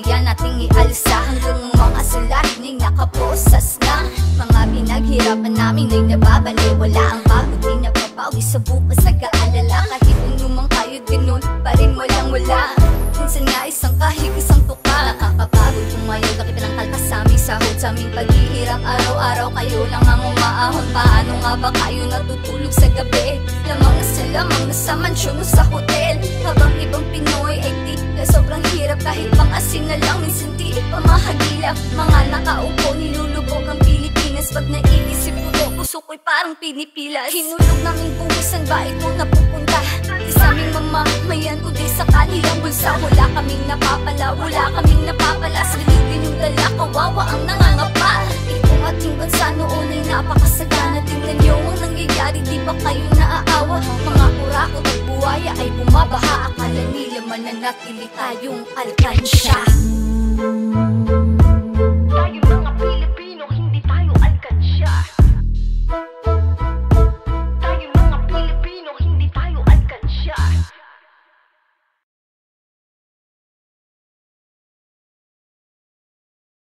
kaya nating ialsa hanggang mga suliraning nakaposas na. Mga pinaghirapan namin ay nababaliwala. Ang pagod ay napapawi sa bukas nag-aalala. Kahit anumang kayo ganun pa rin walang-wala. Minsan nga isang kahig isang tuka. Nakakapagod pumayag na kita ng kalpas sa aming sahod, sa aming paghihirap araw-araw. Kayo lang ang umaahon. Paano nga ba kayo natutulog sa gabi? Lamang na sa mansyon o sa hotel. Habang ibang Pinoy ay tila sobrang hirap. Kahit pang asin na lang minsan di pa mahagilap. Mga nakaupo nilulubog ang Pilipinas. Pag naiisip ko puso ko'y parang pinipilas. Hinulog naming buwisan ba ito napupunta? Di sa aming mamamayan kundi sa kanilang bulsa. Wala kaming napapala, wala kaming napapala. Silipin yung dala, kawawa ang nangangapa. Itong ating bansa noon ay napakasagana. Tingnan nyo ang nangyayari, di ba kayo naaawa? Mga kurakot at buhaya ay bumabaha. Akala nila mananatili tayong alkansya.